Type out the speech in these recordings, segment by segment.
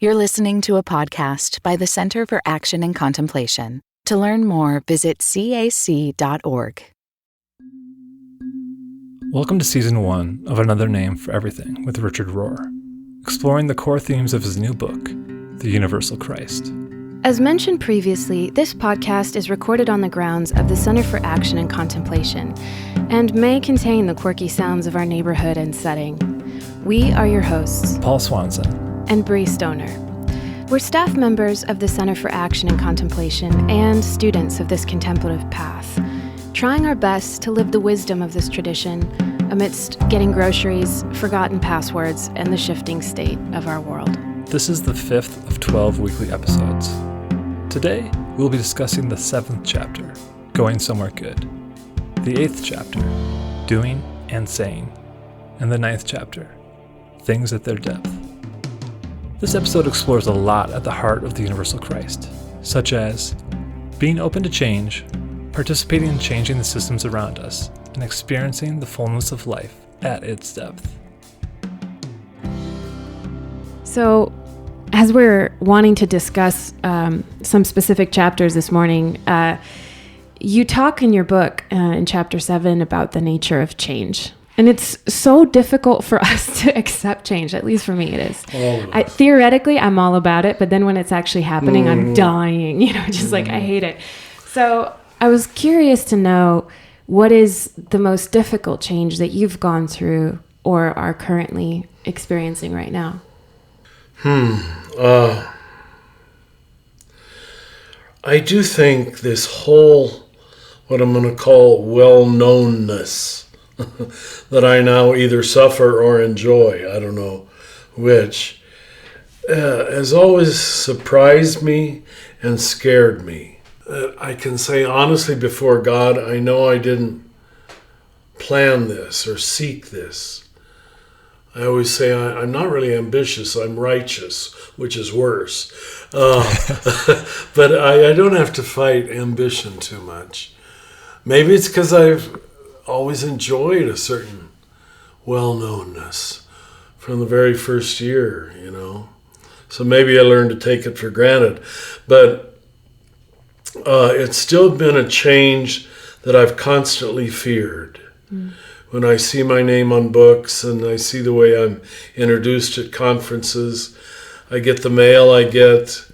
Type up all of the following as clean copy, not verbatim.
You're listening to a podcast by the Center for Action and Contemplation. To learn more, visit cac.org. Welcome to Season 1 of Another Name for Everything with Richard Rohr, exploring the core themes of his new book, The Universal Christ. As mentioned previously, this podcast is recorded on the grounds of the Center for Action and Contemplation and may contain the quirky sounds of our neighborhood and setting. We are your hosts, Paul Swanson and Bree Stoner. We're staff members of the Center for Action and Contemplation and students of this contemplative path, trying our best to live the wisdom of this tradition amidst getting groceries, forgotten passwords, and the shifting state of our world. This is the 5th of 12 weekly episodes. Today, we'll be discussing the 7th chapter, Going Somewhere Good, the 8th chapter, Doing and Saying, and the 9th chapter, Things at Their Depth. This episode explores a lot at the heart of the Universal Christ, such as being open to change, participating in changing the systems around us, and experiencing the fullness of life at its depth. So, as we're wanting to discuss some specific chapters this morning, you talk in your book in chapter 7 about the nature of change. And it's so difficult for us to accept change, at least for me it is. Theoretically, I'm all about it, but then when it's actually happening, I'm dying, just like I hate it. So I was curious to know, what is the most difficult change that you've gone through or are currently experiencing right now? I do think this whole, what I'm going to call well-knownness, that I now either suffer or enjoy, I don't know which, has always surprised me and scared me. I can say honestly before God, I know I didn't plan this or seek this. I always say I'm not really ambitious, I'm righteous, which is worse. But I don't have to fight ambition too much. Maybe it's because I've always enjoyed a certain well-knownness from the very first year, So maybe I learned to take it for granted. But it's still been a change that I've constantly feared. When I see my name on books and I see the way I'm introduced at conferences, I get the mail I get,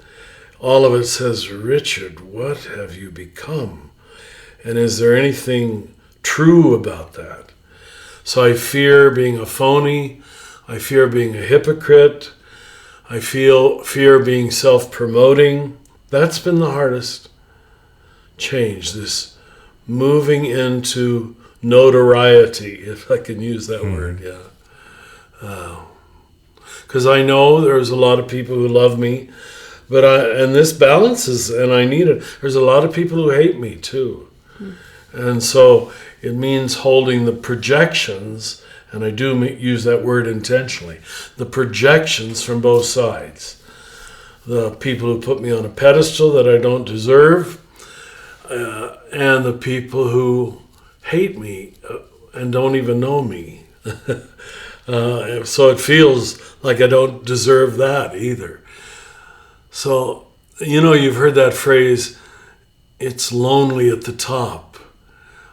all of it says, "Richard, what have you become? And is there anything true about that?" So I fear being a phony, I fear being a hypocrite, I fear being self-promoting. That's been the hardest change, this moving into notoriety, if I can use that word, because I know there's a lot of people who love me, and this balances, and I need it. There's a lot of people who hate me too, and so it means holding the projections, and I do use that word intentionally, the projections from both sides. The people who put me on a pedestal that I don't deserve, and the people who hate me and don't even know me. So it feels like I don't deserve that either. So, you've heard that phrase, it's lonely at the top.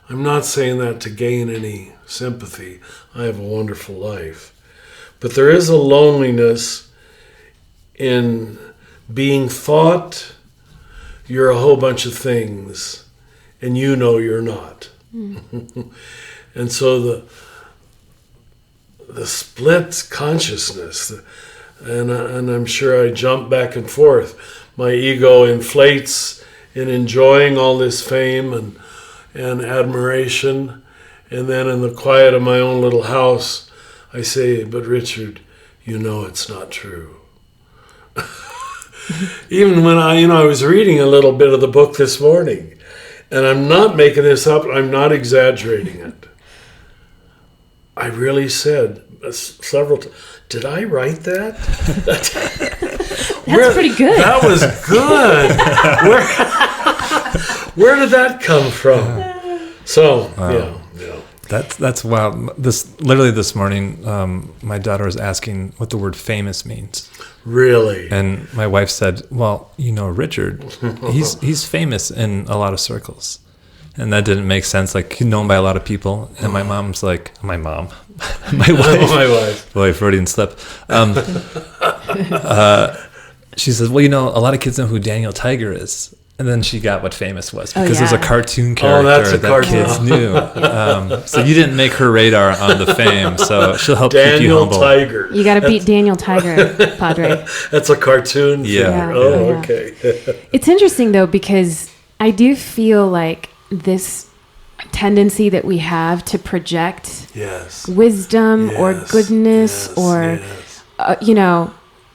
I'm not saying that to gain any sympathy. I have a wonderful life. But there is a loneliness in being thought you're a whole bunch of things and you're not. And so the split consciousness, and I'm sure I jump back and forth. My ego inflates in enjoying all this fame and admiration, and then in the quiet of my own little house, I say, "But Richard, it's not true." Even when I was reading a little bit of the book this morning, and I'm not making this up, I'm not exaggerating it. I really said several times, did I write that? That's pretty good. That was good. Where did that come from? So, That's wild. This morning, my daughter was asking what the word famous means. Really? And my wife said, "Well, Richard, he's famous in a lot of circles." And that didn't make sense. Like, he's known by a lot of people. And my mom's like, my wife. Boy, Freudian slip. She says, well, a lot of kids know who Daniel Tiger is. And then she got what famous was, because there's a cartoon character that kids knew. So you didn't make her radar on the fame, so she'll help keep you humble. Daniel Tiger. You got to beat Daniel Tiger, Padre. That's a cartoon figure. Yeah. Okay. It's interesting, though, because I do feel like this tendency that we have to project wisdom or goodness or,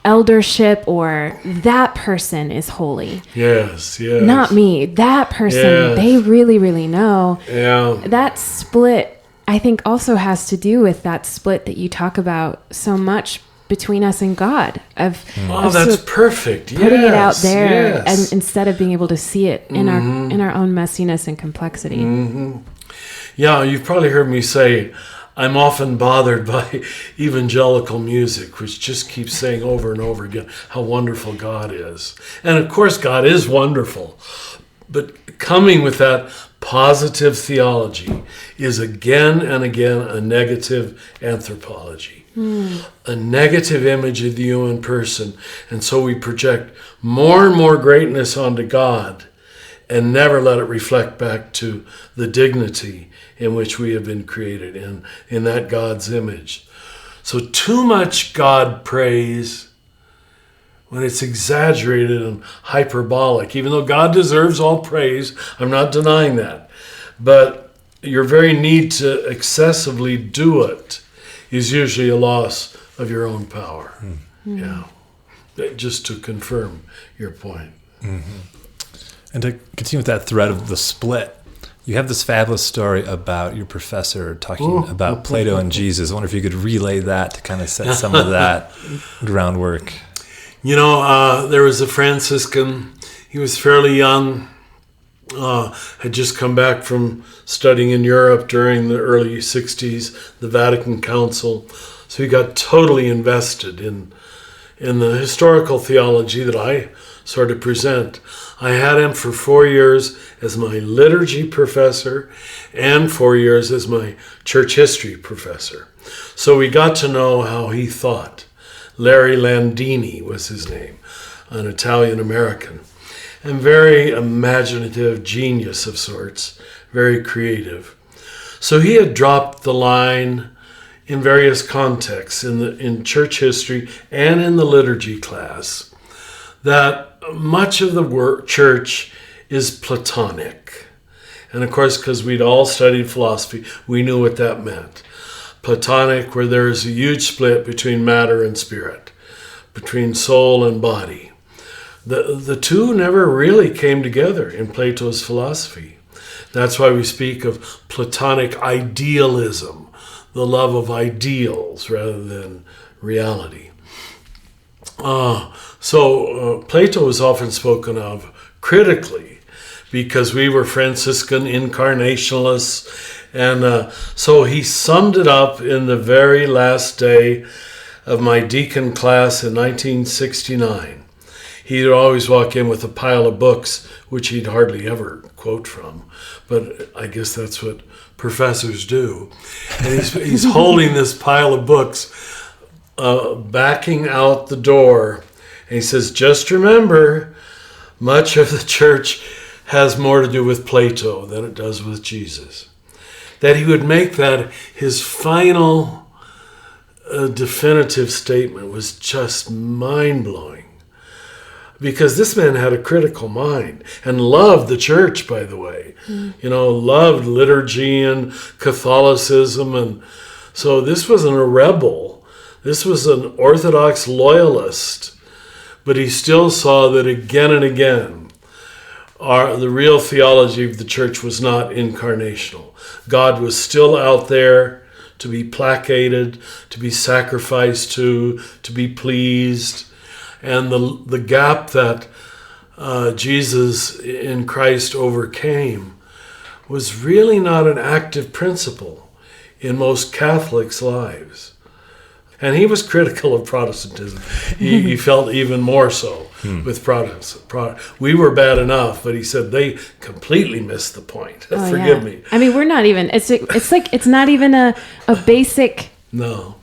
eldership, or that person is holy. Yes. Not me. That person, they really, really know. Yeah. That split, I think, also has to do with that split that you talk about so much between us and God. Of that's perfect. Putting it out there, and instead of being able to see it in our own messiness and complexity. Mm-hmm. Yeah, you've probably heard me say, I'm often bothered by evangelical music, which just keeps saying over and over again how wonderful God is. And of course, God is wonderful. But coming with that positive theology is again and again a negative anthropology, a negative image of the human person. And so we project more and more greatness onto God and never let it reflect back to the dignity in which we have been created in that God's image. So too much God praise, when it's exaggerated and hyperbolic, even though God deserves all praise, I'm not denying that. But your very need to excessively do it is usually a loss of your own power. Yeah, just to confirm your point. And to continue with that thread of the split, you have this fabulous story about your professor talking about Plato and Jesus. I wonder if you could relay that to kind of set some of that groundwork. There was a Franciscan. He was fairly young, had just come back from studying in Europe during the early 60s, the Vatican Council. So he got totally invested in the historical theology that I sort of present. I had him for 4 years as my liturgy professor and 4 years as my church history professor. So we got to know how he thought. Larry Landini was his name, an Italian-American, and very imaginative genius of sorts, very creative. So he had dropped the line in various contexts, in church history and in the liturgy class, that much of the church is Platonic. And of course, because we'd all studied philosophy, we knew what that meant. Platonic, where there is a huge split between matter and spirit, between soul and body. The two never really came together in Plato's philosophy. That's why we speak of Platonic idealism, the love of ideals rather than reality. So Plato is often spoken of critically because we were Franciscan incarnationalists. And so he summed it up in the very last day of my deacon class in 1969. He'd always walk in with a pile of books, which he'd hardly ever quote from. But I guess that's what professors do. And he's holding this pile of books, backing out the door. And he says, just remember, much of the church has more to do with Plato than it does with Jesus. That he would make that his final definitive statement was just mind-blowing. Because this man had a critical mind and loved the church, by the way. Loved liturgy and Catholicism. And so this wasn't a rebel. This was an Orthodox loyalist. But he still saw that again and again, the real theology of the church was not incarnational. God was still out there to be placated, to be sacrificed to be pleased. And the gap that Jesus in Christ overcame was really not an active principle. in most Catholics' lives. And he was critical of Protestantism. He felt even more so with Protestants. We were bad enough, but he said they completely missed the point. Forgive me. I mean, we're not even, it's like, it's not even a basic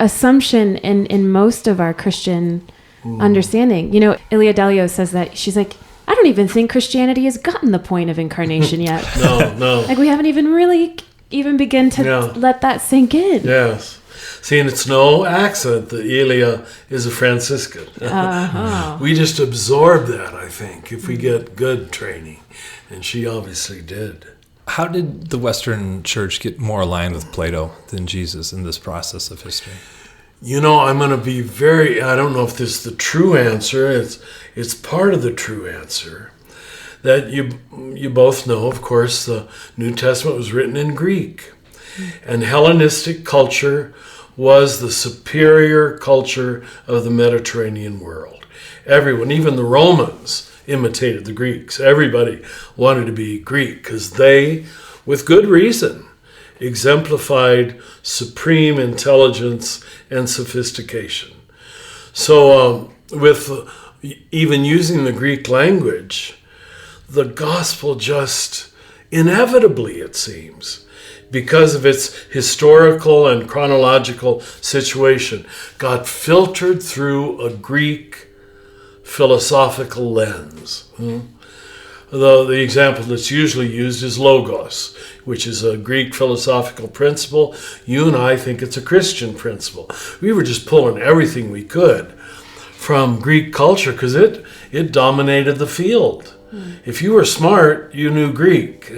assumption in most of our Christian understanding. You know, Ilia Delio says that, she's like, I don't even think Christianity has gotten the point of incarnation yet. No. Like, we haven't even really begin to let that sink in. Yes. See, and it's no accident that Elia is a Franciscan. We just absorb that, I think, if we get good training. And she obviously did. How did the Western Church get more aligned with Plato than Jesus in this process of history? You know, I'm going to be I don't know if this is the true answer. It's part of the true answer. That you both know, of course, the New Testament was written in Greek. And Hellenistic culture was the superior culture of the Mediterranean world. Everyone, even the Romans, imitated the Greeks. Everybody wanted to be Greek because they, with good reason, exemplified supreme intelligence and sophistication. So with even using the Greek language, the gospel just inevitably, it seems, because of its historical and chronological situation, got filtered through a Greek philosophical lens. The example that's usually used is logos, which is a Greek philosophical principle. You and I think it's a Christian principle. We were just pulling everything we could from Greek culture because it dominated the field. If you were smart, you knew Greek.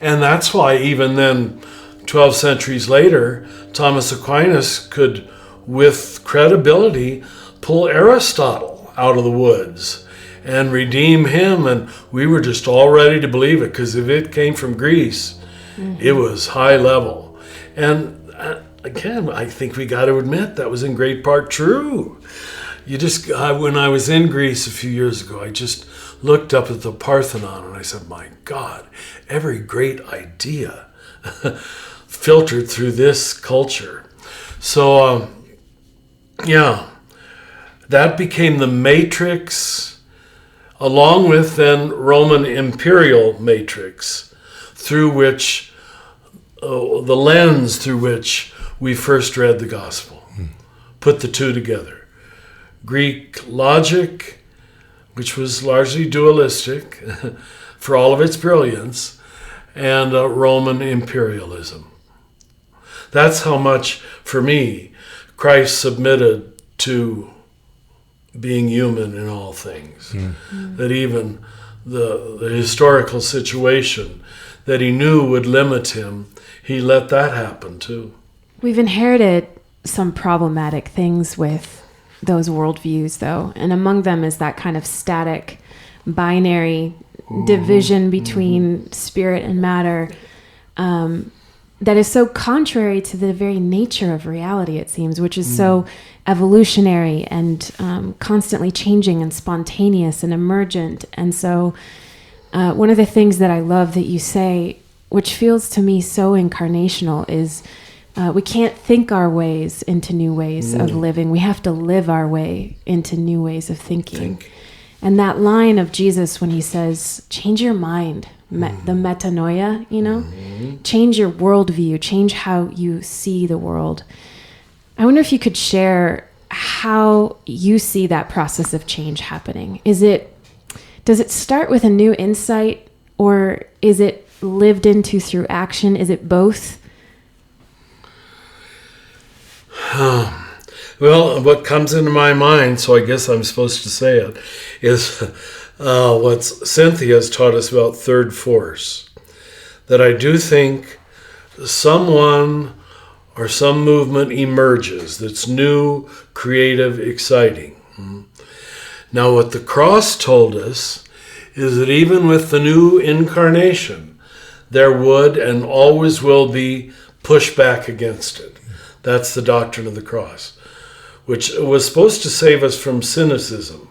And that's why even then, 12 centuries later, Thomas Aquinas could, with credibility, pull Aristotle out of the woods and redeem him. And we were just all ready to believe it because if it came from Greece, it was high level. And again, I think we got to admit that was in great part true. When I was in Greece a few years ago, I just looked up at the Parthenon and I said, my God, every great idea filtered through this culture. So, that became the matrix, along with then Roman imperial matrix, through which, the lens through which we first read the gospel. Put the two together. Greek logic, which was largely dualistic for all of its brilliance, and Roman imperialism. That's how much, for me, Christ submitted to being human in all things. That even the historical situation that he knew would limit him, he let that happen too. We've inherited some problematic things with those worldviews, though, and among them is that kind of static, binary division between spirit and matter that is so contrary to the very nature of reality, it seems, which is so evolutionary and constantly changing and spontaneous and emergent. And so one of the things that I love that you say, which feels to me so incarnational, is we can't think our ways into new ways of living. We have to live our way into new ways of thinking. And that line of Jesus when he says, change your mind, the metanoia, change your worldview, change how you see the world. I wonder if you could share how you see that process of change happening. Does it start with a new insight, or is it lived into through action? Is it both? Well, what comes into my mind, so I guess I'm supposed to say it, is what Cynthia has taught us about third force. That I do think someone or some movement emerges that's new, creative, exciting. Now, what the cross told us is that even with the new incarnation, there would and always will be pushback against it. That's the doctrine of the cross, which was supposed to save us from cynicism.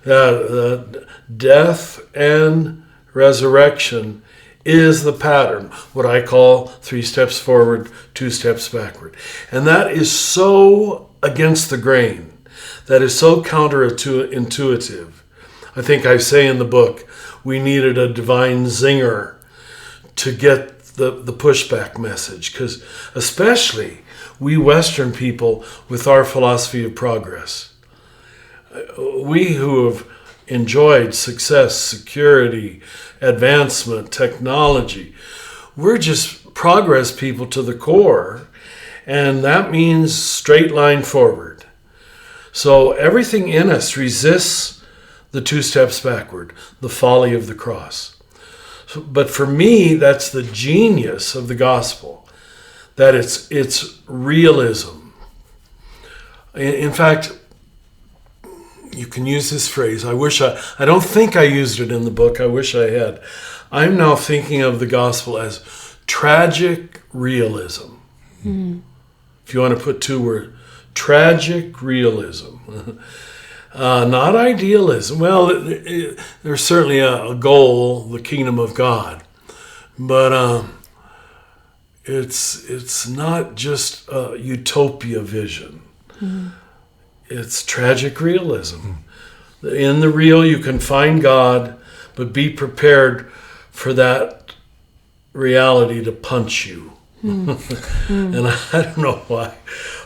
Death and resurrection is the pattern, what I call 3 steps forward, 2 steps backward. And that is so against the grain. That is so counterintuitive. I think I say in the book, we needed a divine zinger to get the pushback message, because especially we Western people with our philosophy of progress, we who have enjoyed success, security, advancement, technology, we're just progress people to the core, and that means straight line forward. So everything in us resists the 2 steps backward, the folly of the cross. But for me, that's the genius of the gospel, that it's realism. In fact, you can use this phrase. I don't think I used it in the book. I wish I had. I'm now thinking of the gospel as tragic realism. Mm-hmm. If you want to put 2 words, tragic realism. Not idealism. Well, there's certainly a goal, the kingdom of God, but it's not just a utopia vision. Mm-hmm. It's tragic realism. In the real, you can find God, but be prepared for that reality to punch you. Mm-hmm. And I don't know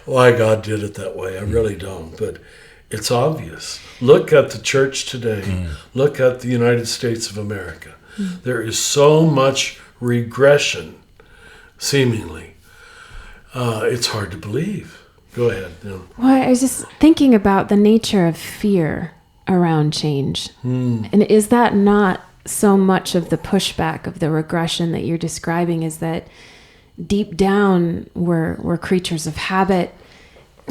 why God did it that way. I really don't, but it's obvious. Look at the church today. Look at the United States of America. There is so much regression, seemingly. It's hard to believe. Go ahead. Yeah. Well, I was just thinking about the nature of fear around change. And is that not so much of the pushback of the regression that you're describing, is that deep down we're creatures of habit?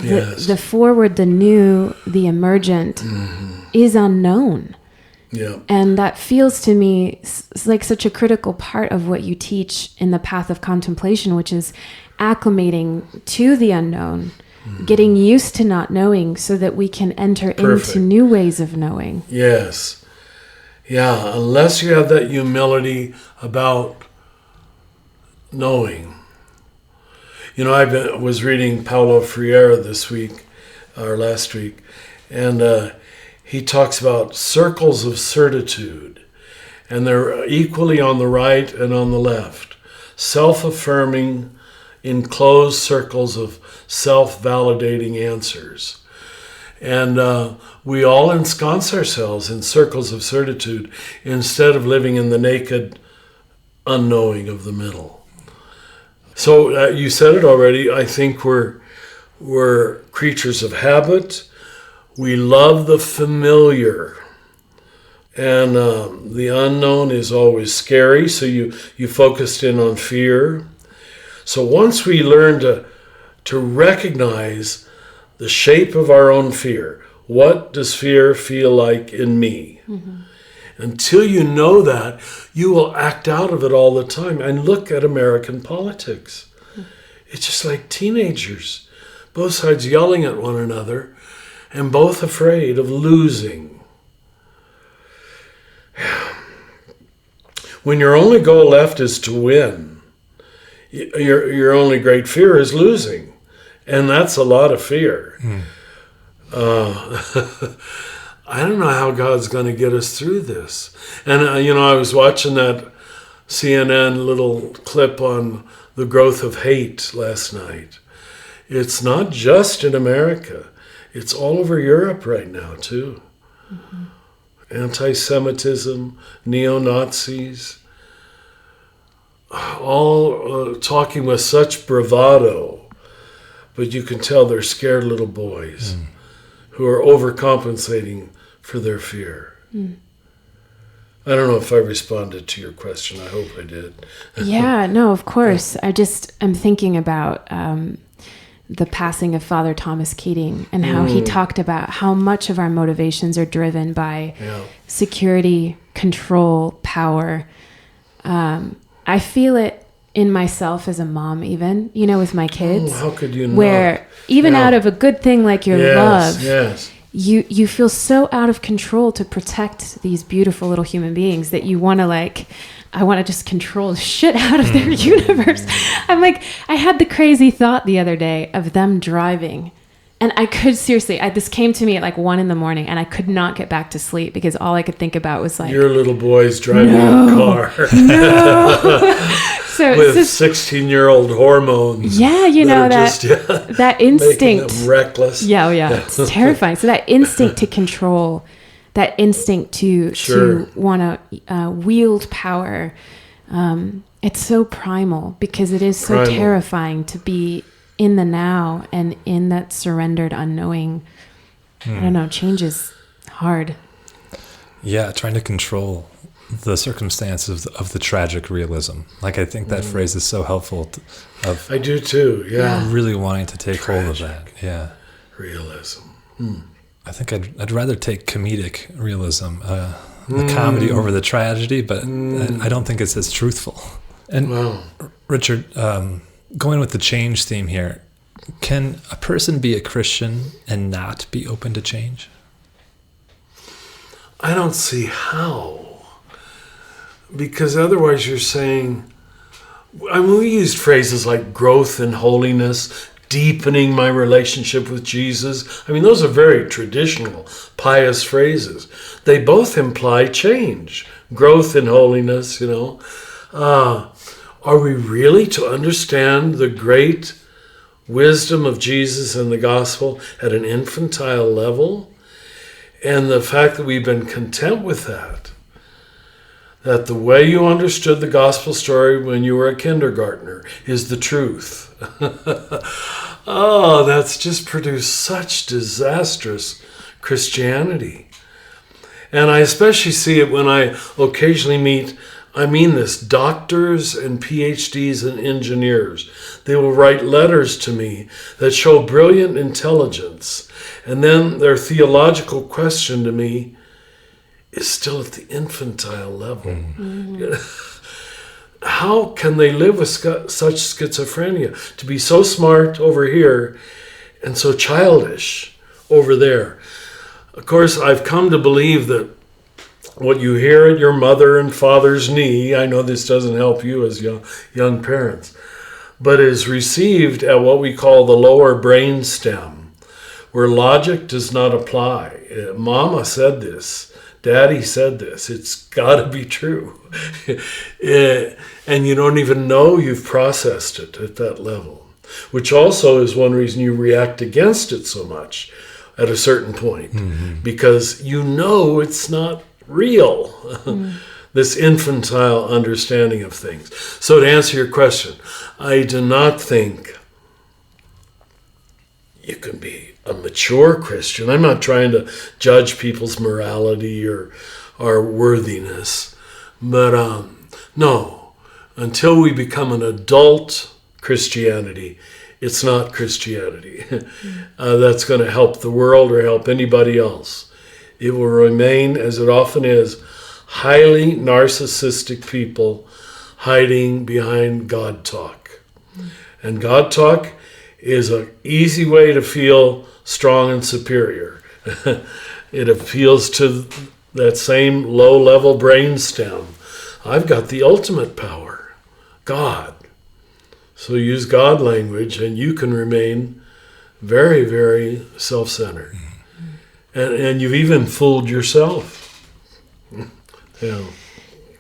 Yes. The forward, the new, the emergent is unknown. Yeah. And that feels to me like such a critical part of what you teach in the path of contemplation, which is acclimating to the unknown, getting used to not knowing so that we can enter into new ways of knowing. Yes. Yeah, unless you have that humility about knowing. You know, I was reading Paulo Freire this week, or last week, and he talks about circles of certitude, and they're equally on the right and on the left, self-affirming, enclosed circles of self-validating answers. And we all ensconce ourselves in circles of certitude instead of living in the naked unknowing of the middle. So you said it already. I think we're creatures of habit. We love the familiar, and the unknown is always scary. So you focused in on fear. So once we learn to recognize the shape of our own fear, what does fear feel like in me? Mm-hmm. Until you know that, you will act out of it all the time. And look at American politics. It's just like teenagers, both sides yelling at one another and both afraid of losing. When your only goal left is to win, your only great fear is losing. And that's a lot of fear. I don't know how God's going to get us through this. And, I was watching that CNN little clip on the growth of hate last night. It's not just in America. It's all over Europe right now, too. Mm-hmm. Anti-Semitism, neo-Nazis, all talking with such bravado, but you can tell they're scared little boys who are overcompensating for their fear. I don't know if I responded to your question. I hope I did. Yeah, no, of course. I'm thinking about the passing of Father Thomas Keating and how he talked about how much of our motivations are driven by security, control, power. I feel it in myself as a mom, even, with my kids. How could you not? Where even out of a good thing like your love, you feel so out of control to protect these beautiful little human beings that you want to I want to just control the shit out of their universe. I'm like, I had the crazy thought the other day of them driving. And I could seriously, this came to me at 1 a.m. and I could not get back to sleep because all I could think about was your little boy's driving a car. So with 16-year-old hormones. Yeah, that instinct. Making them reckless. Yeah. It's terrifying. So that instinct to control, that instinct to want to wield power, it's so primal because it is so terrifying to be in the now and in that surrendered unknowing. I don't know, change is hard. Yeah, trying to control the circumstances of the tragic realism. I think that phrase is so helpful. I do too, yeah. Really wanting to take hold of that, yeah. Realism. I think I'd rather take comedic realism, the comedy over the tragedy, but I don't think it's as truthful. And Richard, going with the change theme here, can a person be a Christian and not be open to change? I don't see how. Because otherwise you're saying, we used phrases like growth in holiness, deepening my relationship with Jesus. Those are very traditional, pious phrases. They both imply change, growth in holiness, Are we really to understand the great wisdom of Jesus and the gospel at an infantile level? And the fact that we've been content with that the way you understood the gospel story when you were a kindergartner is the truth. That's just produced such disastrous Christianity. And I especially see it when I occasionally meet, doctors and PhDs and engineers. They will write letters to me that show brilliant intelligence. And then their theological question to me is still at the infantile level. Mm-hmm. How can they live with such schizophrenia? To be so smart over here and so childish over there. Of course, I've come to believe that what you hear at your mother and father's knee, I know this doesn't help you as young parents, but is received at what we call the lower brain stem, where logic does not apply. Mama said this. Daddy said this. It's got to be true. And you don't even know you've processed it at that level, which also is one reason you react against it so much at a certain point, because it's not real, this infantile understanding of things. So to answer your question, I do not think you can be a mature Christian. I'm not trying to judge people's morality or worthiness, but no, until we become an adult Christianity, it's not Christianity. That's going to help the world or help anybody else. It will remain, as it often is, highly narcissistic people hiding behind God talk. And God talk is an easy way to feel strong and superior. It appeals to that same low-level brainstem. I've got the ultimate power, God. So use God language and you can remain very, very self-centered. And you've even fooled yourself. Yeah.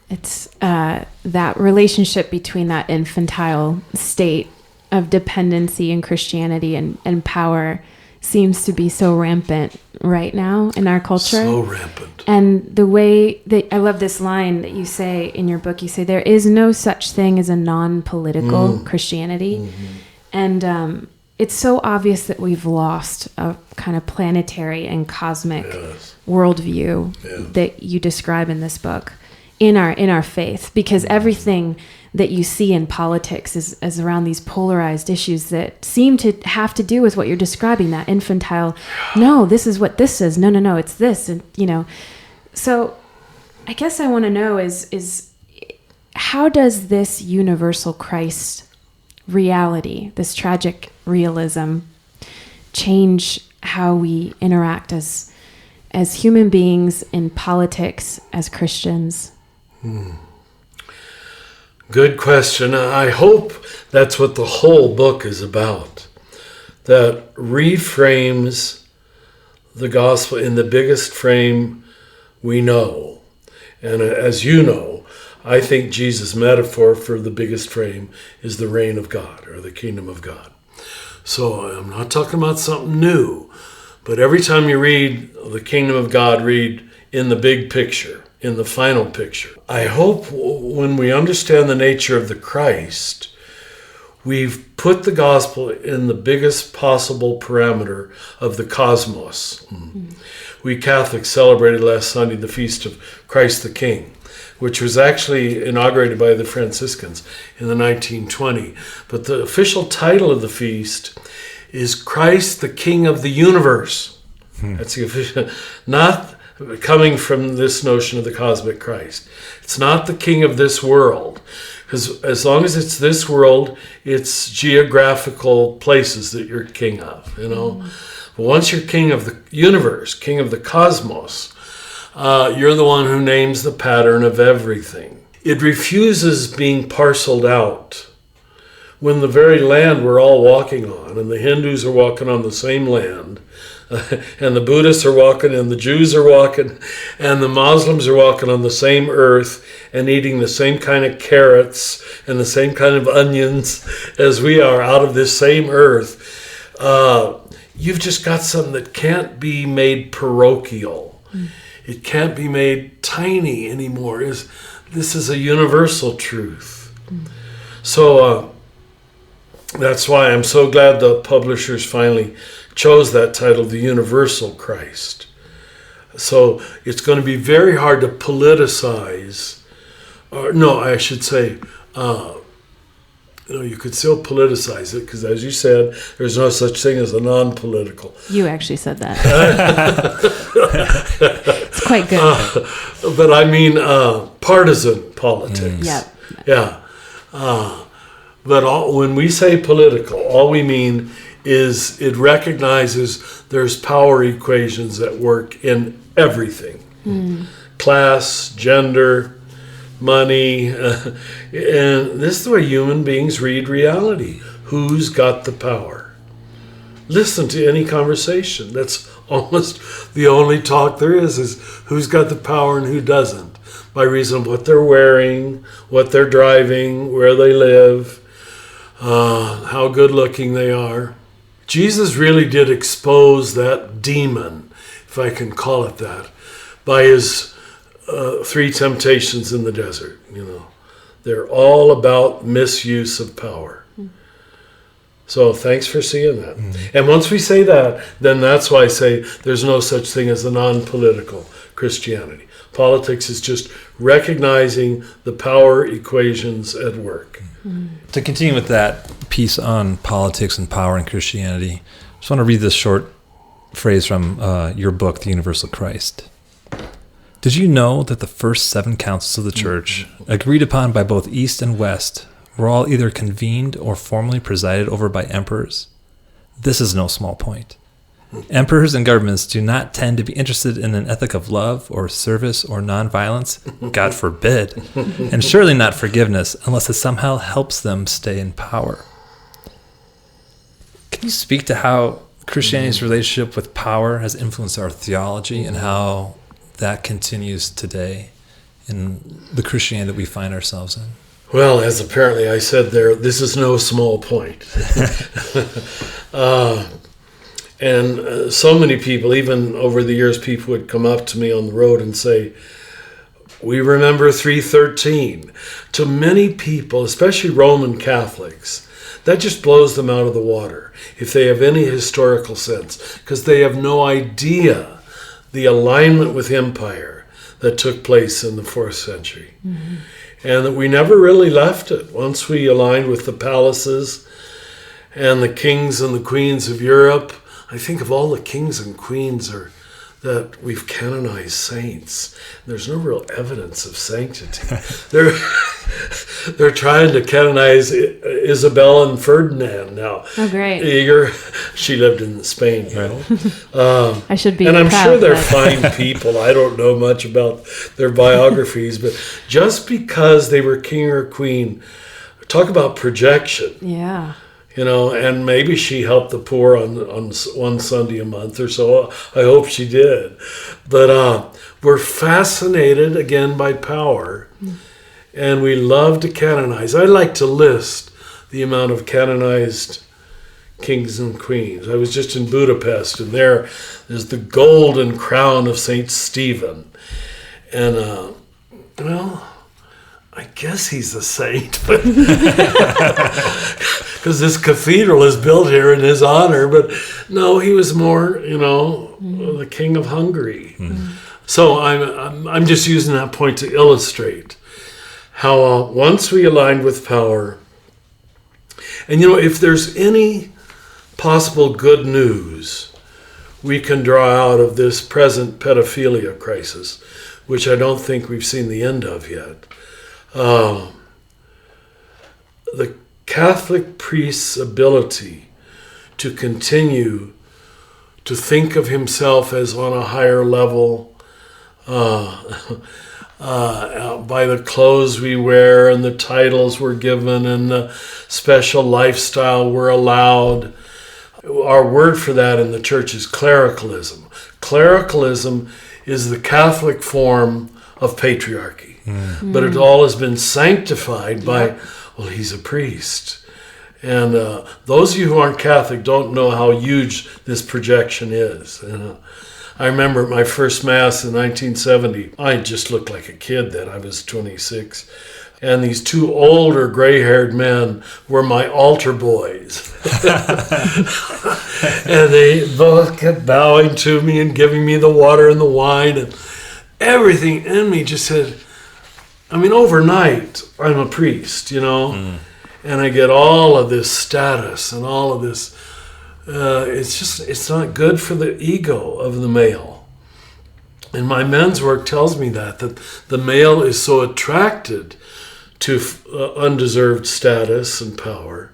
It's that relationship between that infantile state of dependency in Christianity and power seems to be so rampant right now in our culture. So rampant. And the way that I love this line that you say in your book, you say, there is no such thing as a non-political Christianity. Mm-hmm. And it's so obvious that we've lost a kind of planetary and cosmic worldview that you describe in this book in our faith, because everything that you see in politics is around these polarized issues that seem to have to do with what you're describing, that infantile, no, this is what this is, no, it's this, and so I guess I want to know is how does this universal Christ reality, this tragic realism, change how we interact as human beings, in politics, as Christians? Good question. I hope that's what the whole book is about. That reframes the gospel in the biggest frame we know. And as you know, I think Jesus' metaphor for the biggest frame is the reign of God, or the kingdom of God. So I'm not talking about something new, but every time you read the kingdom of God, read in the big picture, in the final picture. I hope when we understand the nature of the Christ, we've put the gospel in the biggest possible parameter of the cosmos. We Catholics celebrated last Sunday the feast of Christ the King, which was actually inaugurated by the Franciscans in the 1920. But the official title of the feast is Christ the King of the Universe. That's the official, not coming from this notion of the cosmic Christ. It's not the king of this world, because as long as it's this world, it's geographical places that you're king of, you know. But once you're king of the universe, king of the cosmos, you're the one who names the pattern of everything. It refuses being parceled out. When the very land we're all walking on, and the Hindus are walking on the same land, and the Buddhists are walking, and the Jews are walking, and the Muslims are walking on the same earth and eating the same kind of carrots and the same kind of onions as we are out of this same earth, you've just got something that can't be made parochial. It can't be made tiny anymore. This is a universal truth. So that's why I'm so glad the publishers finally chose that title, The Universal Christ. So it's going to be very hard to politicize, or no, I should say, you could still politicize it, because as you said, there's no such thing as a non-political. You actually said that. It's quite good. But I mean partisan politics. Yep. Yeah. But when we say political, all we mean is it recognizes there's power equations at work in everything. Class, gender, money. And this is the way human beings read reality. Who's got the power? Listen to any conversation. That's almost the only talk there is who's got the power and who doesn't, by reason of what they're wearing, what they're driving, where they live, how good looking they are. Jesus really did expose that demon, if I can call it that, by his 3 temptations in the desert. You know, they're all about misuse of power. So thanks for seeing that. And once we say that, then that's why I say there's no such thing as a non-political Christianity. Politics is just recognizing the power equations at work. To continue with that piece on politics and power and Christianity, I just want to read this short phrase from your book, The Universal Christ. Did you know that the first 7 councils of the church, agreed upon by both East and West, were all either convened or formally presided over by emperors? This is no small point. Emperors and governments do not tend to be interested in an ethic of love or service or nonviolence, God forbid, and surely not forgiveness unless it somehow helps them stay in power. Can you speak to how Christianity's relationship with power has influenced our theology and how that continues today in the Christianity that we find ourselves in? Well, as apparently I said there, this is no small point. And so many people, even over the years, people would come up to me on the road and say, we remember 313. To many people, especially Roman Catholics, that just blows them out of the water if they have any historical sense, because they have no idea the alignment with empire that took place in the 4th century. And that we never really left it. Once we aligned with the palaces and the kings and the queens of Europe, I think of all the kings and queens are that we've canonized saints. There's no real evidence of sanctity. They're trying to canonize Isabel and Ferdinand now. Oh, great. She lived in Spain, you know. I should be and I'm proud sure of they're that. fine people. I don't know much about their biographies, but just because they were king or queen, talk about projection. Yeah. You know, and maybe she helped the poor on one Sunday a month or so. I hope she did. But we're fascinated, again, by power. And we love to canonize. I like to list the amount of canonized kings and queens. I was just in Budapest, and there's the golden crown of St. Stephen. And, well, I guess he's a saint, because this cathedral is built here in his honor. But no, he was more, you know, the king of Hungary. So I'm just using that point to illustrate how once we aligned with power, and you know, if there's any possible good news we can draw out of this present pedophilia crisis, which I don't think we've seen the end of yet. The Catholic priest's ability to continue to think of himself as on a higher level by the clothes we wear and the titles we're given and the special lifestyle we're allowed. Our word for that in the church is clericalism. Clericalism is the Catholic form of patriarchy. But it all has been sanctified by, well, he's a priest. And those of you who aren't Catholic don't know how huge this projection is. I remember my first Mass in 1970. I just looked like a kid then. I was 26. And these two older gray-haired men were my altar boys. And they both kept bowing to me and giving me the water and the wine. And everything in me just said, I mean, overnight, I'm a priest, you know, and I get all of this status and all of this. It's not good for the ego of the male. And my men's work tells me that the male is so attracted to undeserved status and power.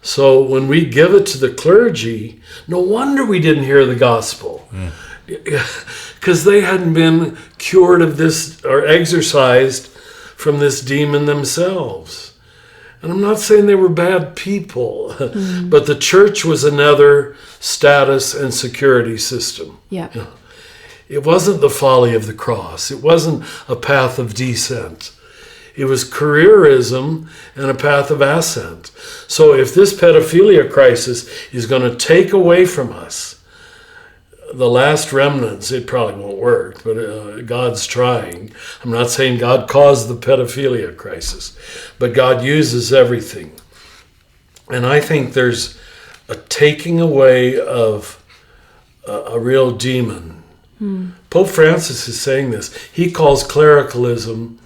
So when we give it to the clergy, no wonder we didn't hear the gospel. Because they hadn't been cured of this or exorcised from this demon themselves. And I'm not saying they were bad people, but the church was another status and security system. Yeah. It wasn't the folly of the cross. It wasn't a path of descent. It was careerism and a path of ascent. So if this pedophilia crisis is going to take away from us the last remnants, it probably won't work, but God's trying. I'm not saying God caused the pedophilia crisis, but God uses everything. And I think there's a taking away of a real demon. Pope Francis is saying this. He calls clericalism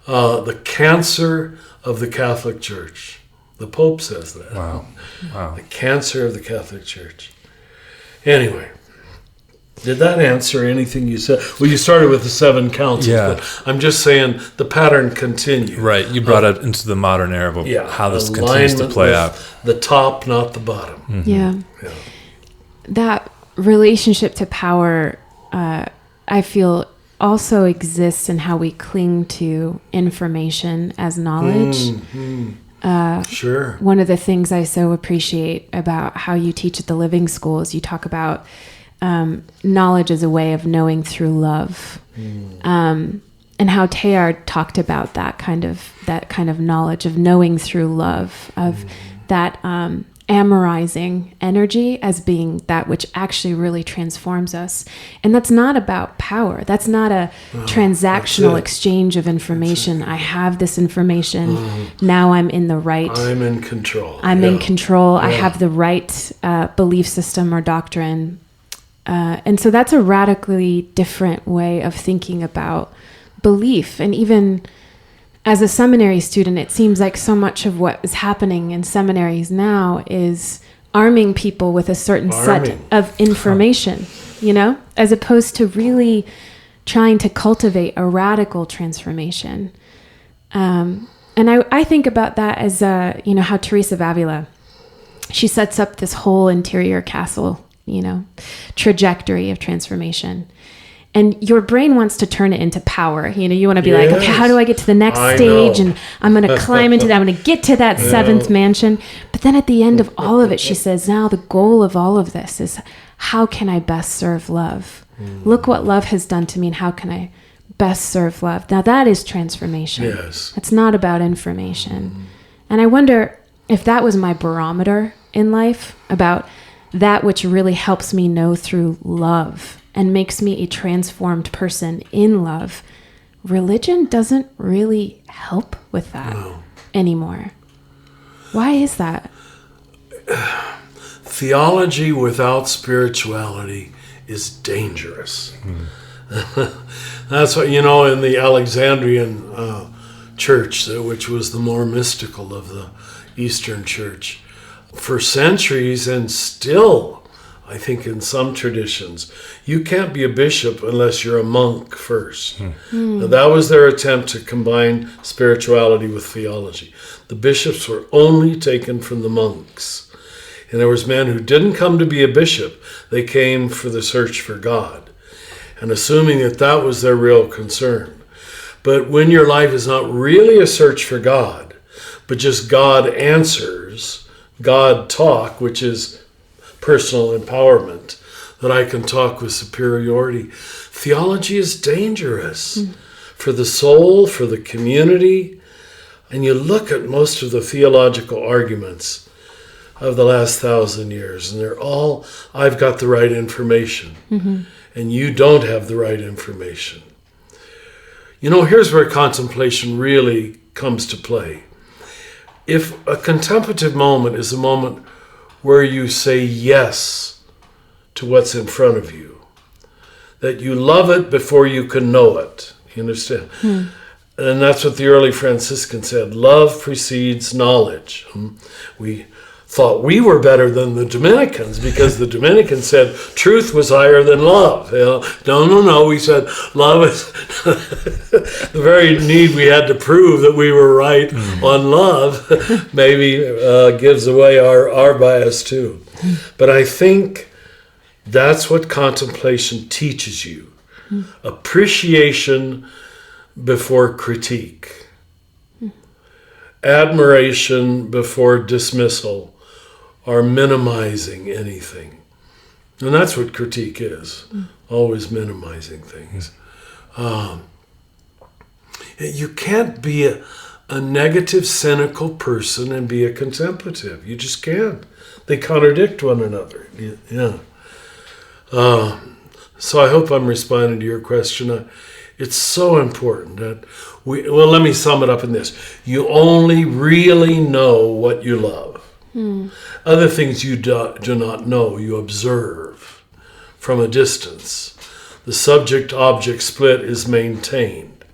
the cancer of the Catholic Church. The Pope says that. Wow. The cancer of the Catholic Church. Anyway. Did that answer anything you said? Well, you started with the 7 councils, but I'm just saying the pattern continues. Right. You brought it into the modern era of how this continues to play out. The top, not the bottom. Mm-hmm. Yeah. That relationship to power, I feel, also exists in how we cling to information as knowledge. Sure. One of the things I so appreciate about how you teach at the Living School is you talk about knowledge as a way of knowing through love, and how Teilhard talked about that kind of knowledge of knowing through love, of that amorizing energy as being that which actually really transforms us. And that's not about power. That's not a transactional exchange of information. I have this information. Now I'm in the right. I'm in control. I'm in control. I have the right belief system or doctrine. And so that's a radically different way of thinking about belief. And even as a seminary student, it seems like so much of what is happening in seminaries now is arming people with a certain set of information. as opposed to really trying to cultivate a radical transformation. And I think about that as, how Teresa of Avila, she sets up this whole interior castle, trajectory of transformation. And your brain wants to turn it into power. You want to be like, okay, how do I get to the next stage? And I'm going to climb into that. I'm going to get to that seventh mansion. But then at the end of all of it, she says, now the goal of all of this is, how can I best serve love? Look what love has done to me, and how can I best serve love? Now that is transformation. Yes. It's not about information. And I wonder if that was my barometer in life, about that which really helps me know through love and makes me a transformed person in love. Religion doesn't really help with that anymore. Why is that? Theology without spirituality is dangerous. That's what, in the Alexandrian church, which was the more mystical of the Eastern church, for centuries, and still, I think in some traditions, you can't be a bishop unless you're a monk first. Now, that was their attempt to combine spirituality with theology. The bishops were only taken from the monks. And there was men who didn't come to be a bishop. They came for the search for God, and assuming that was their real concern. But when your life is not really a search for God, but just God answers, God talk, which is personal empowerment, that I can talk with superiority. Theology is dangerous for the soul, for the community. And you look at most of the theological arguments of the last 1,000 years, and they're all, I've got the right information, and you don't have the right information. Here's where contemplation really comes to play. If a contemplative moment is a moment where you say yes to what's in front of you, that you love it before you can know it. You understand? And that's what the early Franciscans said. Love precedes knowledge. We thought we were better than the Dominicans because the Dominicans said truth was higher than love. No. We said love is the very need we had to prove that we were right on love maybe gives away our bias too. But I think that's what contemplation teaches you. Appreciation before critique. Admiration before dismissal or minimizing anything. And that's what critique is, always minimizing things. You can't be a negative, cynical person and be a contemplative. You just can't. They contradict one another. So I hope I'm responding to your question. It's so important that let me sum it up in this. You only really know what you love. Other things you do not know, you observe from a distance. The subject-object split is maintained.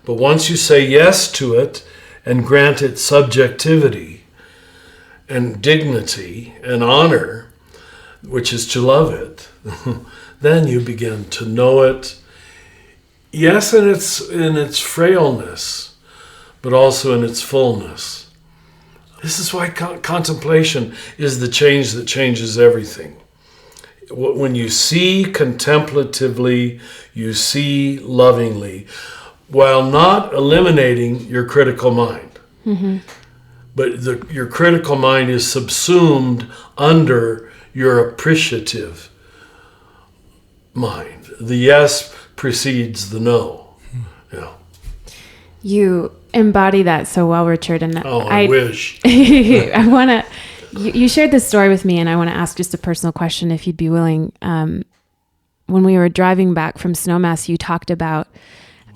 But once you say yes to it and grant it subjectivity and dignity and honor, which is to love it, then you begin to know it. Yes, in its frailness, but also in its fullness. This is why contemplation is the change that changes everything. When you see contemplatively, you see lovingly, while not eliminating your critical mind. But your critical mind is subsumed under your appreciative mind. The yes precedes the no. You embody that so well, Richard. And I wish. I want to. You shared this story with me, and I want to ask just a personal question, if you'd be willing. When we were driving back from Snowmass, you talked about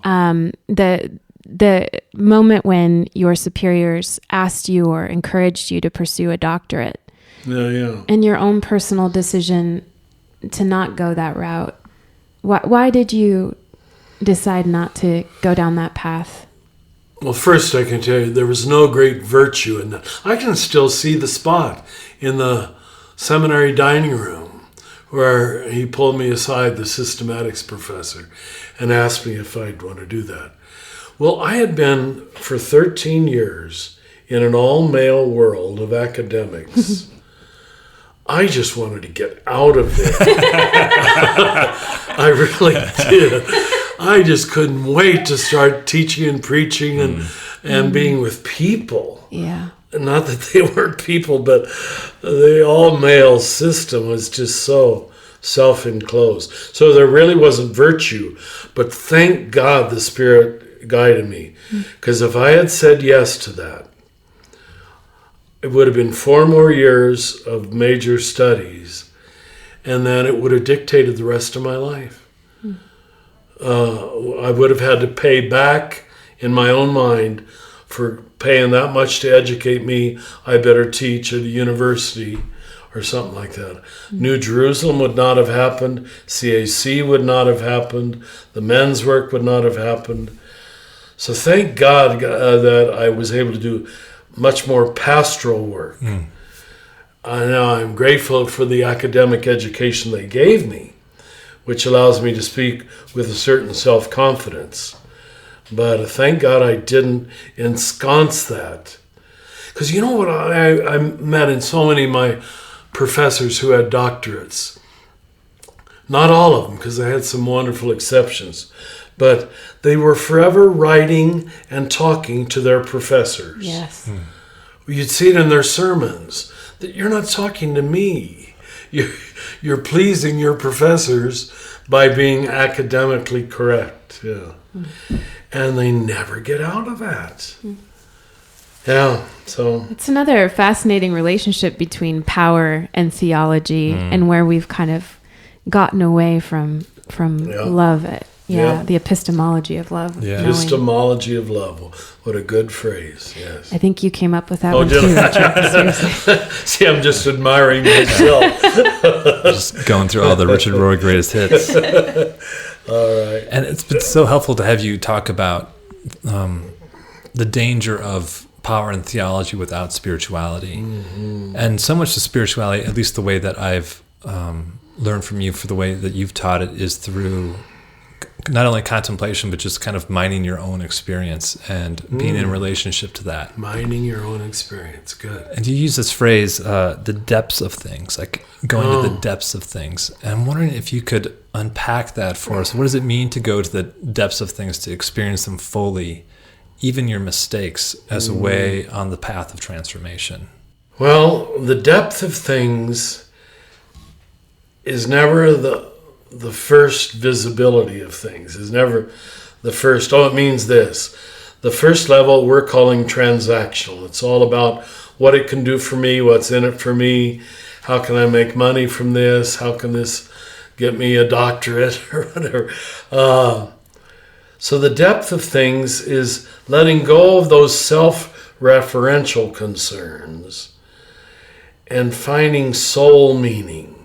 the moment when your superiors asked you or encouraged you to pursue a doctorate. And your own personal decision to not go that route. Why did you decide not to go down that path? Well, first I can tell you there was no great virtue in that. I can still see the spot in the seminary dining room where he pulled me aside, the systematics professor, and asked me if I'd want to do that. Well, I had been for 13 years in an all-male world of academics. I just wanted to get out of there. I really did. I just couldn't wait to start teaching and preaching and being with people. Yeah. Not that they weren't people, but the all-male system was just so self-enclosed. So there really wasn't virtue, but thank God the Spirit guided me. Because if I had said yes to that, it would have been 4 more years of major studies, and then it would have dictated the rest of my life. I would have had to pay back in my own mind for paying that much to educate me. I better teach at a university or something like that. New Jerusalem would not have happened. CAC would not have happened. The men's work would not have happened. So thank God that I was able to do much more pastoral work. Now I'm grateful for the academic education they gave me, which allows me to speak with a certain self-confidence. But thank God I didn't ensconce that. Because you know what I met in so many of my professors who had doctorates. Not all of them, because I had some wonderful exceptions. But they were forever writing and talking to their professors. Yes. You'd see it in their sermons, that you're not talking to me. You're pleasing your professors by being academically correct. Yeah. And they never get out of that. Yeah, so... It's another fascinating relationship between power and theology and where we've kind of gotten away from love. The epistemology of love. Yeah. Epistemology of love. What a good phrase, yes. I think you came up with that one too, Richard. Seriously. See, I'm just admiring myself. Just going through all the Richard Rohr greatest hits. All right. And it's been so helpful to have you talk about the danger of power and theology without spirituality. And so much of spirituality, at least the way that I've learned from you for the way that you've taught it, is through not only contemplation, but just kind of mining your own experience and being in relationship to that. Mining your own experience, good. And you use this phrase, the depths of things, like going to the depths of things. And I'm wondering if you could unpack that for us. What does it mean to go to the depths of things, to experience them fully, even your mistakes, as a way on the path of transformation? Well, the depth of things is never the first visibility of things, is never the first, it means this. The first level we're calling transactional. It's all about what it can do for me, what's in it for me, how can I make money from this, how can this get me a doctorate or whatever. So the depth of things is letting go of those self-referential concerns and finding soul meaning,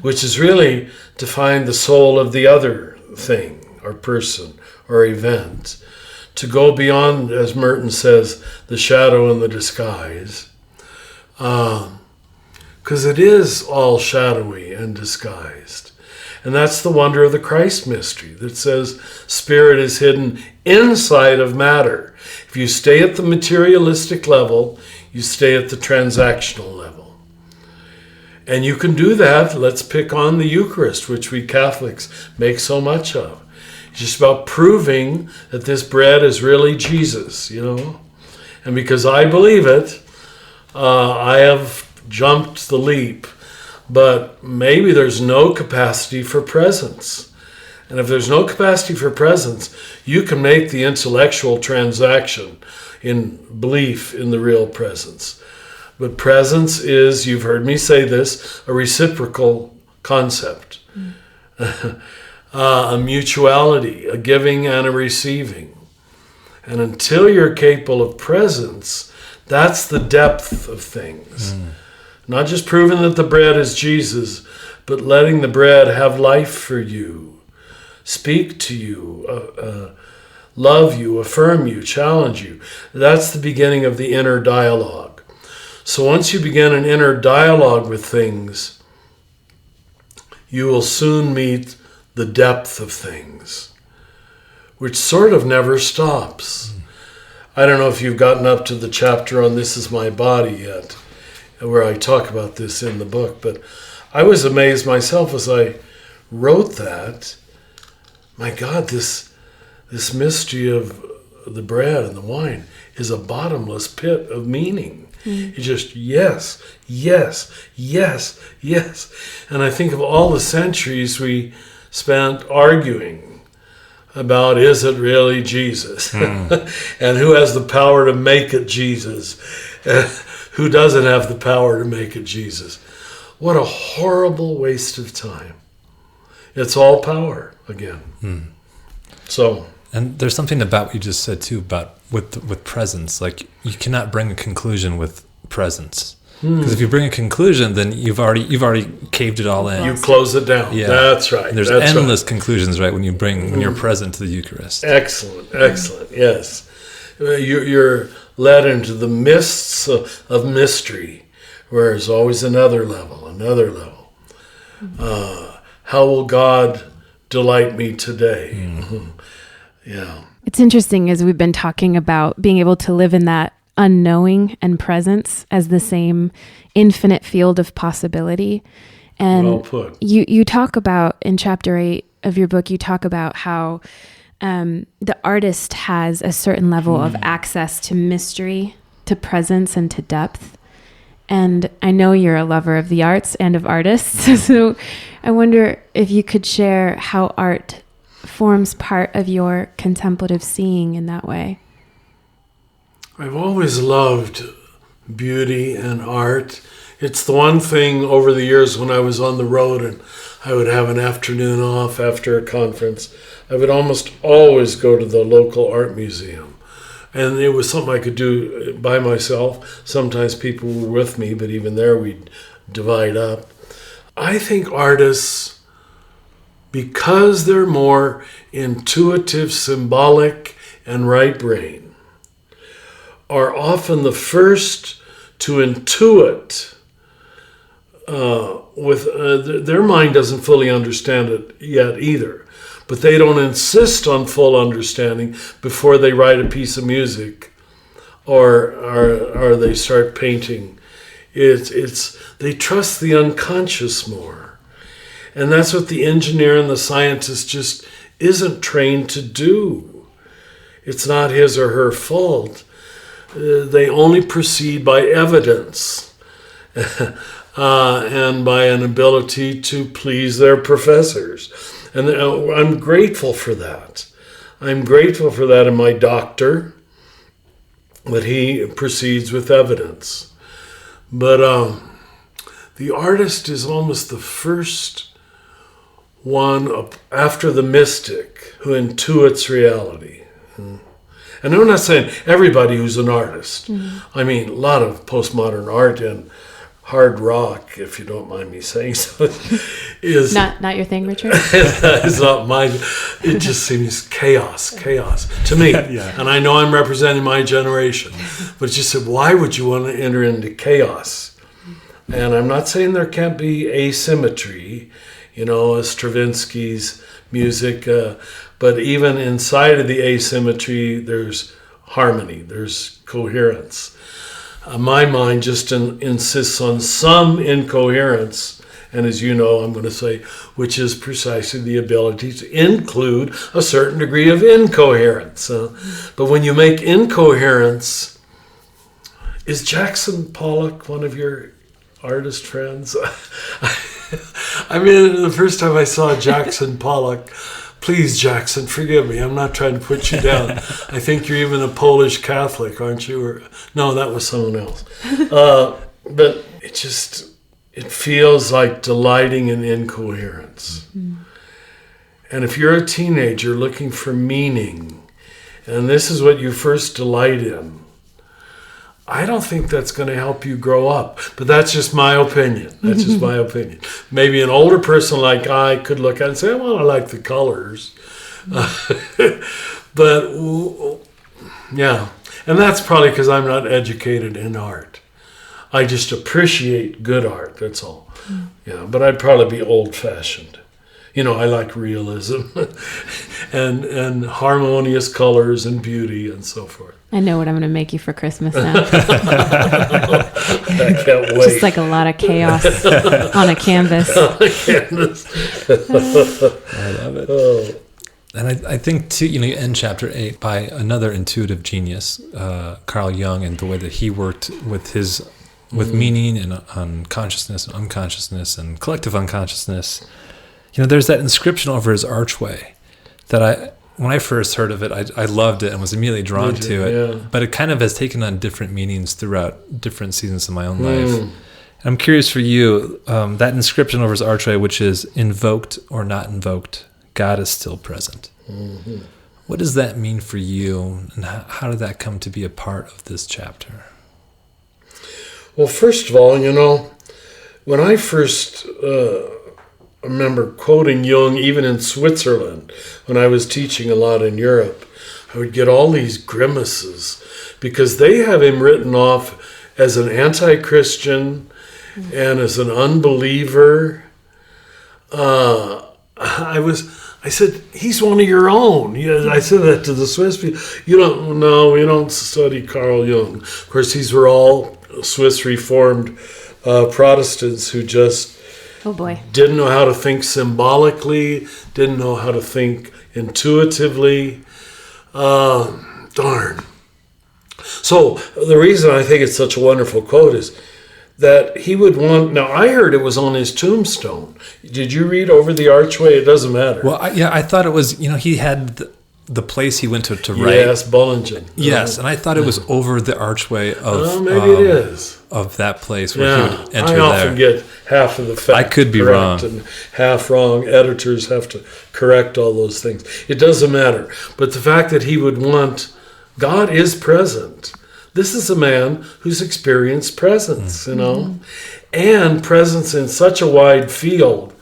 which is really to find the soul of the other thing or person or event, to go beyond, as Merton says, the shadow and the disguise, because it is all shadowy and disguised. And that's the wonder of the Christ mystery that says spirit is hidden inside of matter. If you stay at the materialistic level, you stay at the transactional level. And you can do that. Let's pick on the Eucharist, which we Catholics make so much of. It's just about proving that this bread is really Jesus, And because I believe it, I have jumped the leap. But maybe there's no capacity for presence. And if there's no capacity for presence, you can make the intellectual transaction in belief in the real presence. But presence is, you've heard me say this, a reciprocal concept. A mutuality, a giving and a receiving. And until you're capable of presence, that's the depth of things. Not just proving that the bread is Jesus, but letting the bread have life for you, speak to you, love you, affirm you, challenge you. That's the beginning of the inner dialogue. So once you begin an inner dialogue with things, you will soon meet the depth of things, which sort of never stops. I don't know if you've gotten up to the chapter on This Is My Body yet, where I talk about this in the book, but I was amazed myself as I wrote that. My God, this mystery of the bread and the wine is a bottomless pit of meaning. It's just yes, yes, yes, yes. And I think of all the centuries we spent arguing about, is it really Jesus? And who has the power to make it Jesus? Who doesn't have the power to make it Jesus? What a horrible waste of time. It's all power again. So, and there's something about what you just said too about with presence. Like, you cannot bring a conclusion with presence. Because if you bring a conclusion, then you've already caved it all in. You close it down. Yeah. That's right. And there's endless conclusions, right, when you're present to the Eucharist. Excellent, yes. You're led into the mists of mystery, where there's always another level. How will God delight me today? Yeah. It's interesting, as we've been talking about being able to live in that unknowing and presence as the same infinite field of possibility. And well put. You talk about, in chapter 8 of your book, you talk about how the artist has a certain level of access to mystery, to presence, and to depth. And I know you're a lover of the arts and of artists, so I wonder if you could share how art forms part of your contemplative seeing in that way. I've always loved beauty and art. It's the one thing over the years when I was on the road and I would have an afternoon off after a conference, I would almost always go to the local art museum. And it was something I could do by myself. Sometimes people were with me, but even there we'd divide up. I think artists, because they're more intuitive, symbolic, and right brain, are often the first to intuit their mind doesn't fully understand it yet either, but they don't insist on full understanding before they write a piece of music or they start painting. They trust the unconscious more, and that's what the engineer and the scientist just isn't trained to do. It's not his or her fault. They only proceed by evidence and by an ability to please their professors. And I'm grateful for that. I'm grateful for that in my doctor, that he proceeds with evidence. But the artist is almost the first one after the mystic who intuits reality. And I'm not saying everybody who's an artist. I mean, a lot of postmodern art and hard rock, if you don't mind me saying so, is not your thing, Richard. It's not mine. It just seems chaos to me. Yeah. And I know I'm representing my generation, but it just said, why would you want to enter into chaos? And I'm not saying there can't be asymmetry, Stravinsky's music. But even inside of the asymmetry, there's harmony, there's coherence. My mind just insists on some incoherence, and as you know, I'm going to say, which is precisely the ability to include a certain degree of incoherence. But when you make incoherence, is Jackson Pollock one of your artist friends? I mean, the first time I saw Jackson Pollock, please, Jackson, forgive me. I'm not trying to put you down. I think you're even a Polish Catholic, aren't you? No, that was someone else. But it feels like delighting in incoherence. And if you're a teenager looking for meaning, and this is what you first delight in, I don't think that's going to help you grow up. But that's just my opinion. Maybe an older person like I could look at it and say, well, I like the colors. But, yeah. And that's probably because I'm not educated in art. I just appreciate good art, that's all. Yeah, but I'd probably be old-fashioned. You know, I like realism and harmonious colors and beauty and so forth. I know what I'm going to make you for Christmas now. I can't wait. Just like a lot of chaos on a canvas. I love it. Oh. And I think, too, you end chapter 8 by another intuitive genius, Carl Jung, and the way that he worked with meaning and on consciousness and unconsciousness and collective unconsciousness. There's that inscription over his archway that when I first heard of it, I loved it and was immediately drawn to it. Yeah. But it kind of has taken on different meanings throughout different seasons of my own life. And I'm curious for you, that inscription over his archway, which is invoked or not invoked, God is still present. Mm-hmm. What does that mean for you, and how did that come to be a part of this chapter? Well, first of all, when I first remember quoting Jung, even in Switzerland, when I was teaching a lot in Europe, I would get all these grimaces because they have him written off as an anti-Christian and as an unbeliever. I said, he's one of your own. I said that to the Swiss people. We don't study Carl Jung. Of course, these were all Swiss Reformed Protestants who just didn't know how to think symbolically, didn't know how to think intuitively. Darn. So the reason I think it's such a wonderful quote is that he would want... Now, I heard it was on his tombstone. Did you read over the archway? It doesn't matter. Well, I thought it was, he had the place he went to write. Yes, Bollingen. Yes, and I thought it was over the archway of... maybe it is. Of that place where he would enter I often get half of the facts I could be wrong. And half wrong. Editors have to correct all those things. It doesn't matter. But the fact that he would want... God is present. This is a man who's experienced presence, and presence in such a wide field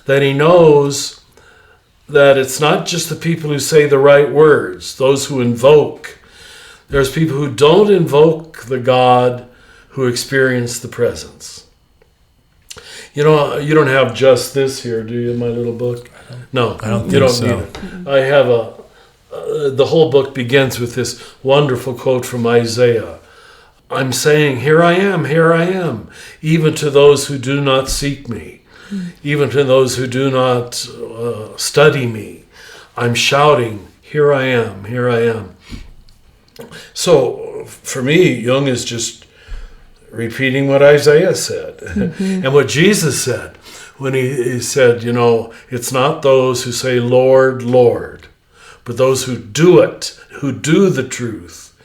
that he knows that it's not just the people who say the right words, those who invoke. There's people who don't invoke the God who experience the presence. You don't have just this here, do you, in my little book? No, I don't think you don't so. need it. I have the whole book begins with this wonderful quote from Isaiah. I'm saying, here I am, even to those who do not seek me, even to those who do not study me. I'm shouting, here I am. So for me, Jung is just repeating what Isaiah said and what Jesus said when he said, it's not those who say, Lord, Lord, but those who do it, who do the truth,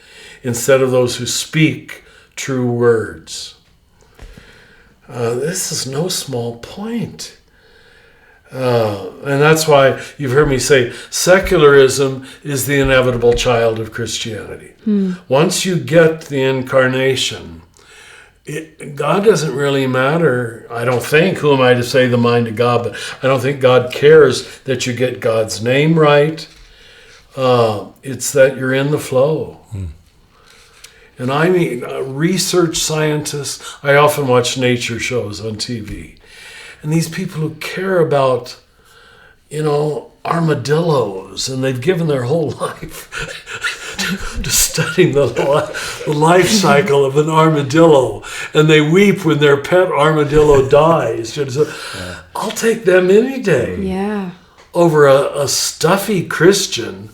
instead of those who speak true words. This is no small point. And that's why you've heard me say secularism is the inevitable child of Christianity. Once you get the incarnation, God doesn't really matter. I don't think, who am I to say the mind of God, but I don't think God cares that you get God's name right. It's that you're in the flow. And I mean, research scientists, I often watch nature shows on TV. And these people who care about, armadillos, and they've given their whole life to studying the life cycle of an armadillo. And they weep when their pet armadillo dies. I'll take them any day. Yeah. Over a stuffy Christian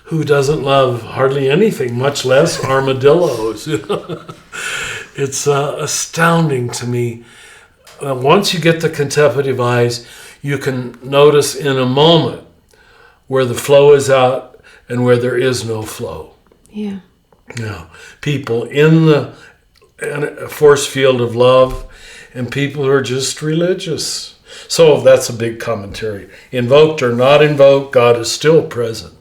who doesn't love hardly anything, much less armadillos. It's astounding to me. Once you get the contemplative eyes, you can notice in a moment where the flow is out and where there is no flow. Yeah. People in the force field of love and people who are just religious. So that's a big commentary. Invoked or not invoked, God is still present.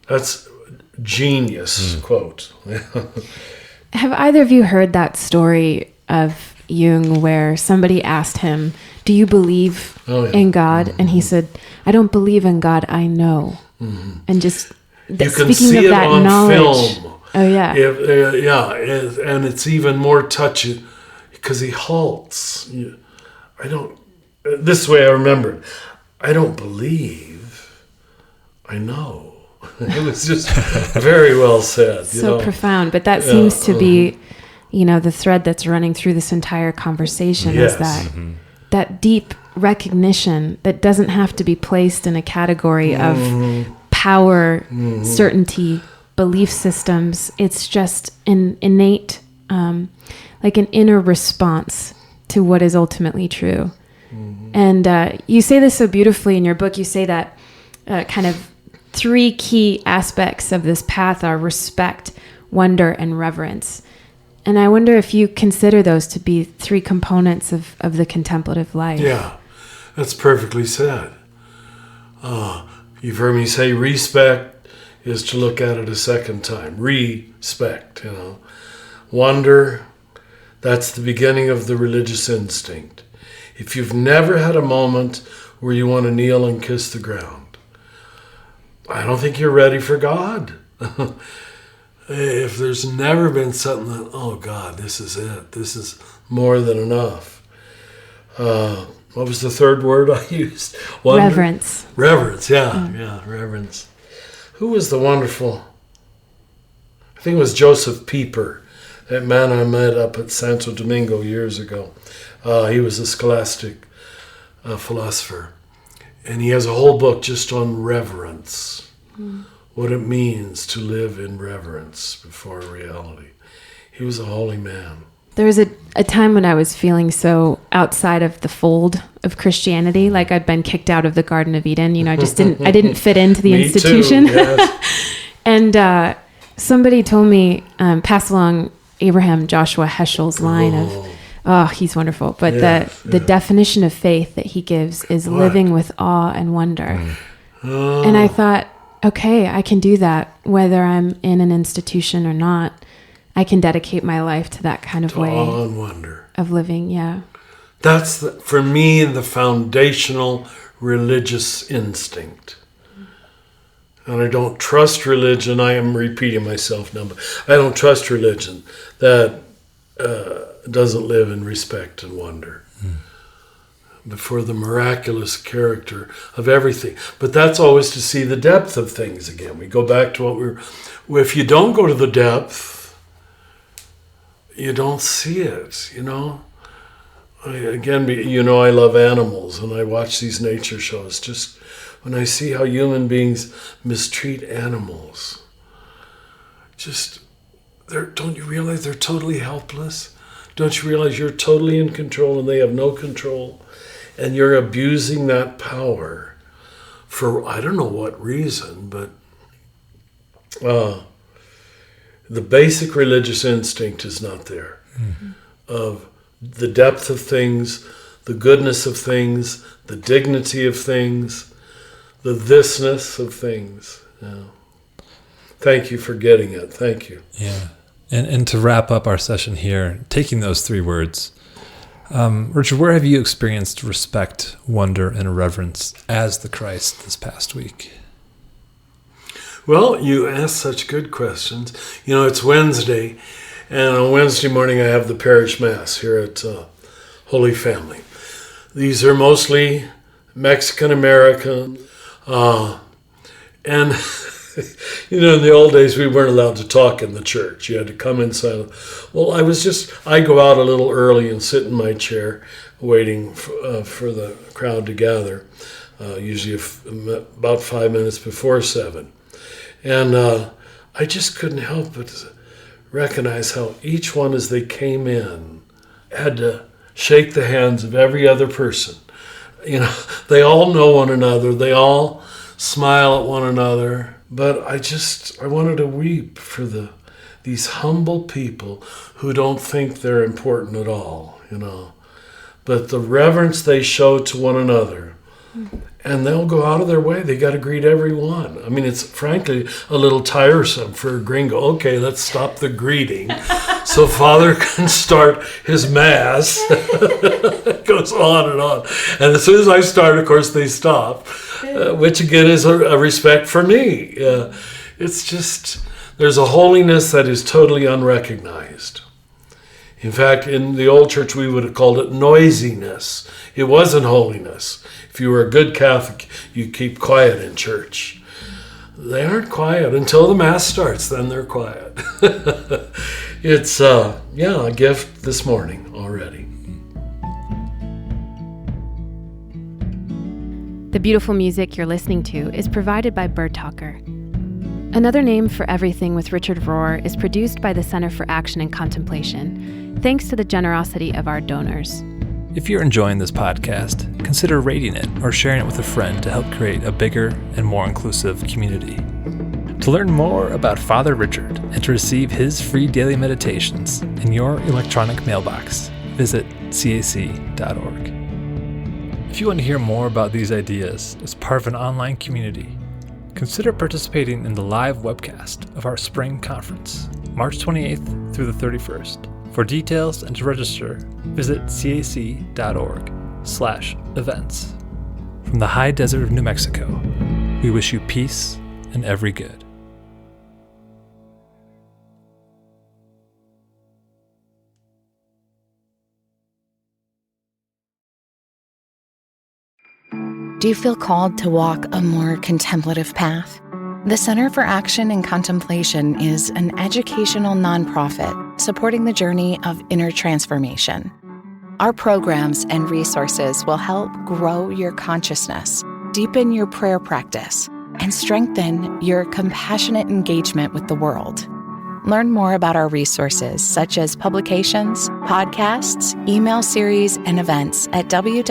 That's genius quote. Have either of you heard that story of Jung where somebody asked him, do you believe in God? And he said, I don't believe in God, I know. And just you can speaking see of it that on knowledge. film. Oh, yeah. And it's even more touchy because he halts. This way I remember, I don't believe, I know. It was just very well said. So profound. But that seems to be, the thread that's running through this entire conversation is that deep recognition that doesn't have to be placed in a category of power, certainty, belief systems. It's just an innate, like an inner response to what is ultimately true. And you say this so beautifully in your book. You say that kind of 3 key aspects of this path are respect, wonder, and reverence. And I wonder if you consider those to be 3 components of the contemplative life. Yeah, that's perfectly said. You've heard me say respect is to look at it a second time. Respect, Wonder, that's the beginning of the religious instinct. If you've never had a moment where you want to kneel and kiss the ground, I don't think you're ready for God. If there's never been something that, oh God, this is it. This is more than enough. What was the third word I used? Wonder? Reverence. Reverence, reverence. Who was the wonderful, I think it was Joseph Pieper, that man I met up at Santo Domingo years ago. He was a scholastic philosopher. And he has a whole book just on reverence, what it means to live in reverence before reality. He was a holy man. There was a time when I was feeling so outside of the fold of Christianity, like I'd been kicked out of the Garden of Eden. I didn't fit into the institution. Me too, yes. And somebody told me, pass along Abraham Joshua Heschel's line of, he's wonderful. But the definition of faith that he gives is living with awe and wonder. And I thought, okay, I can do that whether I'm in an institution or not. I can dedicate my life to that kind of way awe and wonder of living. Yeah, that's for me the foundational religious instinct. And I don't trust religion. I am repeating myself now, but I don't trust religion that doesn't live in respect and wonder before the miraculous character of everything. But that's always to see the depth of things again. We go back to what if you don't go to the depth, you don't see it, I love animals, and I watch these nature shows. Just when I see how human beings mistreat animals, don't you realize they're totally helpless? Don't you realize you're totally in control and they have no control? And you're abusing that power for I don't know what reason, but the basic religious instinct is not there. Of the depth of things, the goodness of things, the dignity of things, the thisness of things. Thank you for getting it. Thank you. Yeah. And to wrap up our session here, taking those 3 words, Richard, where have you experienced respect, wonder, and reverence as the Christ this past week? Well, you ask such good questions. It's Wednesday, and on Wednesday morning I have the parish mass here at Holy Family. These are mostly Mexican-American, and in the old days we weren't allowed to talk in the church. You had to come inside. Well, I go out a little early and sit in my chair waiting for the crowd to gather, usually about 5 minutes before 7. And I just couldn't help but recognize how each one, as they came in, had to shake the hands of every other person. They all know one another. They all smile at one another. But I wanted to weep for these humble people who don't think they're important at all, But the reverence they show to one another. And they'll go out of their way. They got to greet everyone. I mean, it's frankly a little tiresome for a gringo. Okay, let's stop the greeting so Father can start his Mass. It goes on and on. And as soon as I start, of course, they stop, which again is a respect for me. It's just There's a holiness that is totally unrecognized. In fact, in the old church, we would have called it noisiness. It wasn't holiness. If you were a good Catholic, you keep quiet in church. They aren't quiet until the Mass starts, then they're quiet. It's, a gift this morning already. The beautiful music you're listening to is provided by Bird Talker. Another Name for Everything with Richard Rohr is produced by the Center for Action and Contemplation, thanks to the generosity of our donors. If you're enjoying this podcast, consider rating it or sharing it with a friend to help create a bigger and more inclusive community. To learn more about Father Richard and to receive his free daily meditations in your electronic mailbox, visit cac.org. If you want to hear more about these ideas as part of an online community, consider participating in the live webcast of our spring conference, March 28th through the 31st. For details and to register, visit cac.org/events. From the high desert of New Mexico, we wish you peace and every good. Do you feel called to walk a more contemplative path? The Center for Action and Contemplation is an educational nonprofit supporting the journey of inner transformation. Our programs and resources will help grow your consciousness, deepen your prayer practice, and strengthen your compassionate engagement with the world. Learn more about our resources, such as publications, podcasts, email series, and events at www.cac.org.